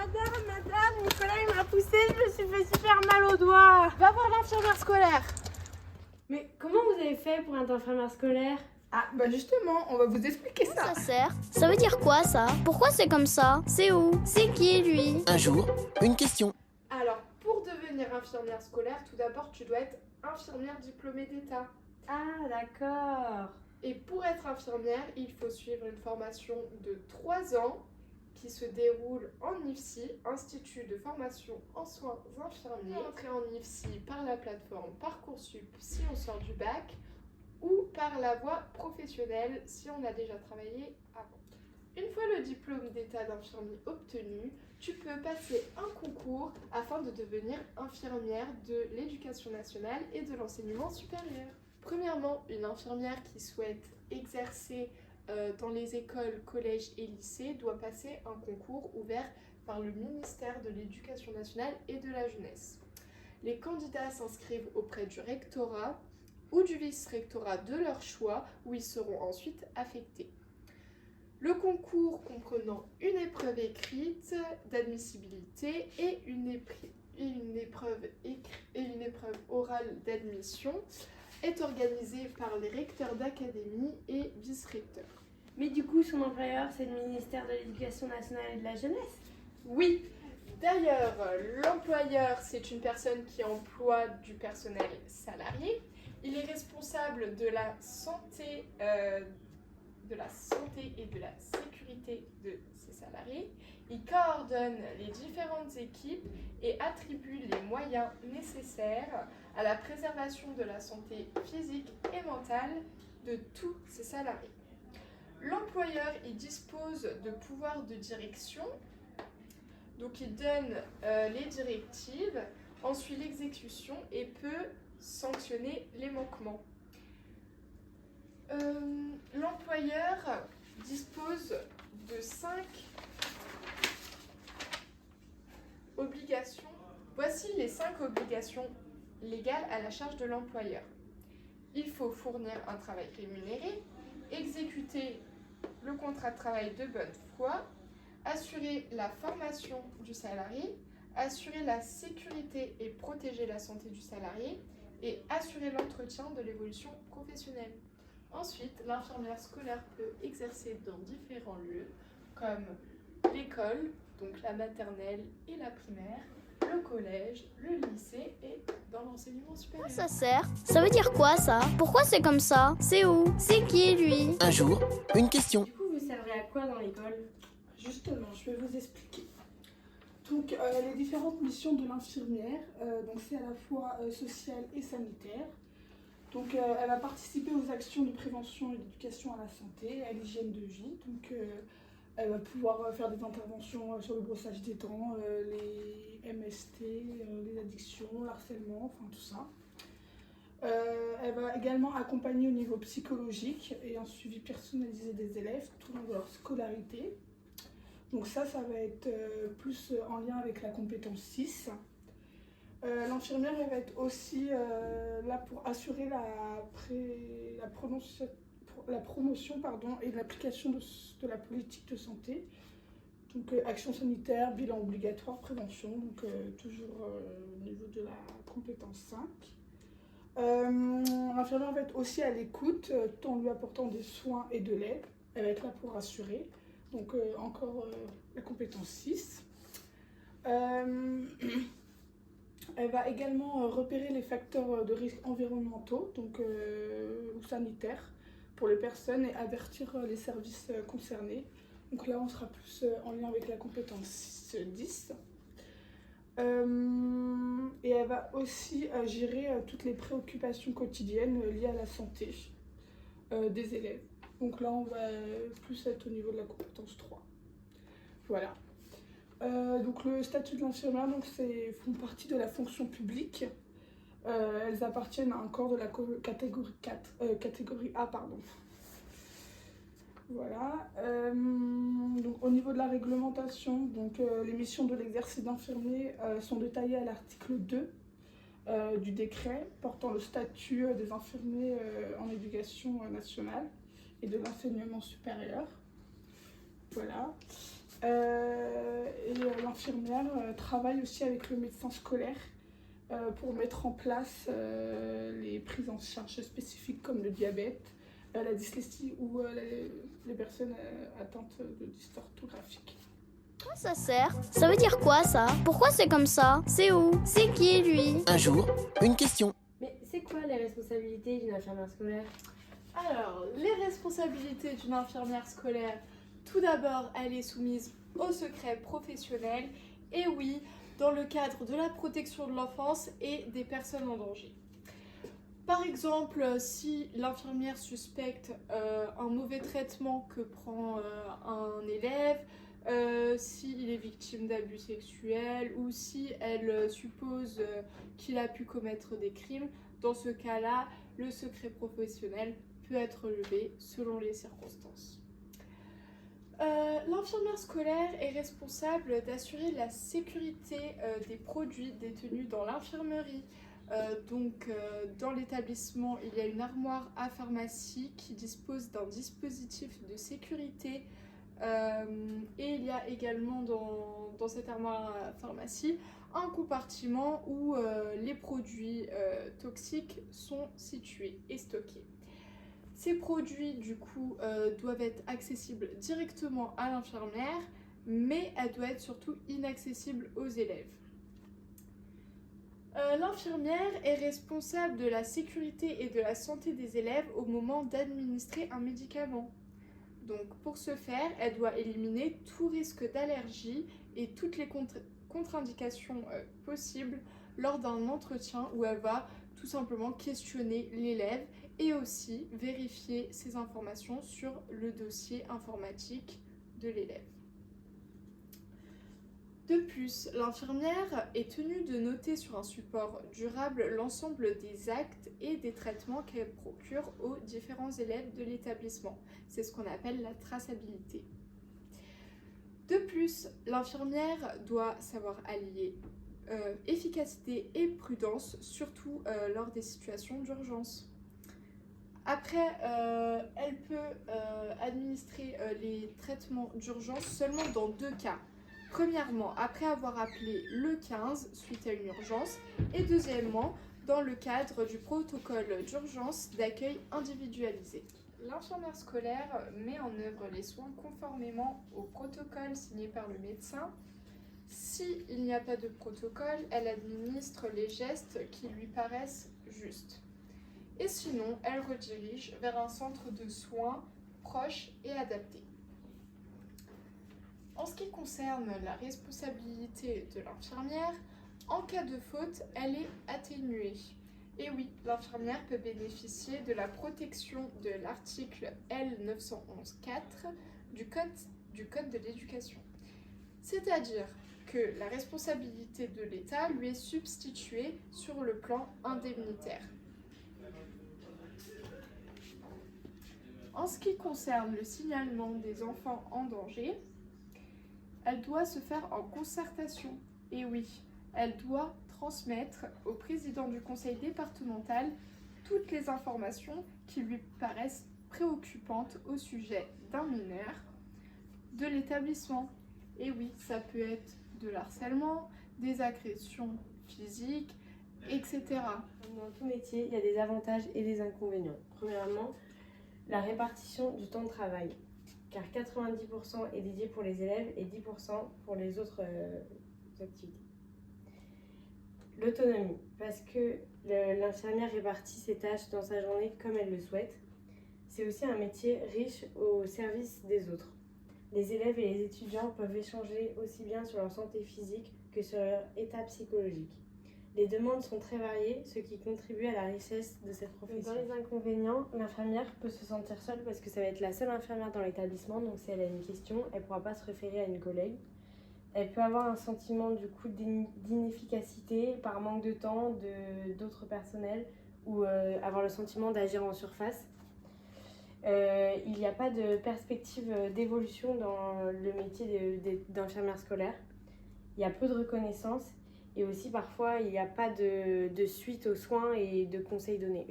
Madame, Nicolas il m'a poussé, je me suis fait super mal au doigt. Va voir l'infirmière scolaire. Mais comment vous avez fait pour être infirmière scolaire? Ah, bah justement, on va vous expliquer ça. Ça sert? Ça veut dire quoi ça? Pourquoi c'est comme ça? C'est où? C'est qui lui? Un jour, une question. Alors, pour devenir infirmière scolaire, tout d'abord, tu dois être infirmière diplômée d'État. Ah d'accord. Et pour être infirmière, il faut suivre une formation de 3 ans qui se déroule en IFSI, Institut de formation en soins infirmiers. Entrer en IFSI par la plateforme Parcoursup si on sort du bac ou par la voie professionnelle si on a déjà travaillé avant. Une fois le diplôme d'état d'infirmier obtenu, tu peux passer un concours afin de devenir infirmière de l'éducation nationale et de l'enseignement supérieur. Premièrement, une infirmière qui souhaite exercer dans les écoles, collèges et lycées doit passer un concours ouvert par le ministère de l'Éducation nationale et de la jeunesse. Les candidats s'inscrivent auprès du rectorat ou du vice-rectorat de leur choix où ils seront ensuite affectés. Le concours comprenant une épreuve écrite d'admissibilité et une épreuve orale d'admission est organisé par les recteurs d'académie et vice-recteurs. Mais du coup, son employeur, c'est le ministère de l'Éducation nationale et de la jeunesse? Oui, d'ailleurs, l'employeur, c'est une personne qui emploie du personnel salarié. Il est responsable de la santé et de la sécurité de ses salariés. Il coordonne les différentes équipes et attribue les moyens nécessaires à la préservation de la santé physique et mentale de tous ses salariés. L'employeur, il dispose de pouvoirs de direction, donc il donne les directives, en suit l'exécution et peut sanctionner les manquements. L'employeur dispose de 5 obligations. Voici les 5 obligations légales à la charge de l'employeur. Il faut fournir un travail rémunéré, exécuter le contrat de travail de bonne foi, assurer la formation du salarié, assurer la sécurité et protéger la santé du salarié et assurer l'entretien de l'évolution professionnelle. Ensuite, l'infirmière scolaire peut exercer dans différents lieux comme l'école, donc la maternelle et la primaire, le collège, le lycée et dans l'enseignement supérieur. Ça sert? Ça veut dire quoi ça? Pourquoi c'est comme ça? C'est où? C'est qui lui? Un jour, une question. Du coup, vous servez à quoi dans l'école? Justement, je vais vous expliquer. Donc, les différentes missions de l'infirmière, donc c'est à la fois sociale et sanitaire. Donc, elle va participer aux actions de prévention et d'éducation à la santé, à l'hygiène de vie. Donc, elle va pouvoir faire des interventions sur le brossage des dents, les MST, les addictions, l'harcèlement, enfin tout ça. Elle va également accompagner au niveau psychologique et un suivi personnalisé des élèves tout au long de leur scolarité. Donc ça va être plus en lien avec la compétence 6. L'infirmière elle va être aussi là pour assurer la promotion et l'application de la politique de santé. Donc action sanitaire, bilan obligatoire, prévention, donc toujours au niveau de la compétence 5. L'infirmière va être aussi à l'écoute, tout en lui apportant des soins et de l'aide. Elle va être là pour rassurer. Donc encore la compétence 6. Elle va également repérer les facteurs de risque environnementaux donc, ou sanitaires pour les personnes et avertir les services concernés. Donc là, on sera plus en lien avec la compétence 10. Et elle va aussi gérer toutes les préoccupations quotidiennes liées à la santé des élèves. Donc là, on va plus être au niveau de la compétence 3. Voilà. Donc le statut de l'infirmière, font partie de la fonction publique. Elles appartiennent à un corps de la catégorie A, pardon. Voilà. Donc au niveau de la réglementation, les missions de l'exercice d'infirmier sont détaillées à l'article 2 du décret portant le statut des infirmiers en éducation nationale et de l'enseignement supérieur. Voilà. Et l'infirmière travaille aussi avec le médecin scolaire pour mettre en place les prises en charge spécifiques comme le diabète, la dyslexie ou les personnes atteintes de dysorthographique. Pourquoi ça sert? Ça veut dire quoi ça? Pourquoi c'est comme ça? C'est où? C'est qui lui? Un jour, une question. Mais c'est quoi les responsabilités d'une infirmière scolaire? Alors, les responsabilités d'une infirmière scolaire, tout d'abord, elle est soumise au secret professionnel et oui, dans le cadre de la protection de l'enfance et des personnes en danger. Par exemple, si l'infirmière suspecte un mauvais traitement que prend un élève, s'il est victime d'abus sexuels ou si elle suppose qu'il a pu commettre des crimes, dans ce cas-là, le secret professionnel peut être levé selon les circonstances. L'infirmière scolaire est responsable d'assurer la sécurité des produits détenus dans l'infirmerie. Dans l'établissement, il y a une armoire à pharmacie qui dispose d'un dispositif de sécurité et il y a également dans cette armoire à pharmacie un compartiment où les produits toxiques sont situés et stockés. Ces produits, du coup, doivent être accessibles directement à l'infirmière, mais elle doit être surtout inaccessible aux élèves. L'infirmière est responsable de la sécurité et de la santé des élèves au moment d'administrer un médicament. Donc, pour ce faire, elle doit éliminer tout risque d'allergie et toutes les contre-indications possibles lors d'un entretien où elle va tout simplement questionner l'élève et aussi vérifier ces informations sur le dossier informatique de l'élève. De plus, l'infirmière est tenue de noter sur un support durable l'ensemble des actes et des traitements qu'elle procure aux différents élèves de l'établissement. C'est ce qu'on appelle la traçabilité. De plus, l'infirmière doit savoir allier efficacité et prudence, surtout lors des situations d'urgence. Après, elle peut administrer les traitements d'urgence seulement dans 2 cas. Premièrement, après avoir appelé le 15 suite à une urgence, et deuxièmement, dans le cadre du protocole d'urgence d'accueil individualisé. L'infirmière scolaire met en œuvre les soins conformément au protocole signé par le médecin. S'il n'y a pas de protocole, elle administre les gestes qui lui paraissent justes. Et sinon, elle redirige vers un centre de soins proche et adapté. En ce qui concerne la responsabilité de l'infirmière, en cas de faute, elle est atténuée. Et oui, l'infirmière peut bénéficier de la protection de l'article L911-4 du Code de l'éducation. C'est-à-dire que la responsabilité de l'État lui est substituée sur le plan indemnitaire. En ce qui concerne le signalement des enfants en danger, elle doit se faire en concertation. Et oui, elle doit transmettre au président du conseil départemental toutes les informations qui lui paraissent préoccupantes au sujet d'un mineur, de l'établissement. Et oui, ça peut être de l'harcèlement, des agressions physiques, etc. Dans tout métier, il y a des avantages et des inconvénients. Premièrement, la répartition du temps de travail, car 90% est dédié pour les élèves et 10% pour les autres activités. L'autonomie, parce que l'infirmière répartit ses tâches dans sa journée comme elle le souhaite. C'est aussi un métier riche au service des autres. Les élèves et les étudiants peuvent échanger aussi bien sur leur santé physique que sur leur état psychologique. Les demandes sont très variées, ce qui contribue à la richesse de cette profession. Dans les inconvénients, l'infirmière peut se sentir seule parce que ça va être la seule infirmière dans l'établissement, donc si elle a une question, elle ne pourra pas se référer à une collègue. Elle peut avoir un sentiment du coup d'inefficacité par manque de temps d'autres personnels ou avoir le sentiment d'agir en surface. Il n'y a pas de perspective d'évolution dans le métier d'infirmière scolaire. Il y a peu de reconnaissance. Et aussi, parfois, il n'y a pas de suite aux soins et des conseils donnés.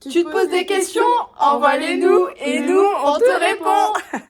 Tu te poses des questions? Envoie-les-nous et nous, on te répond!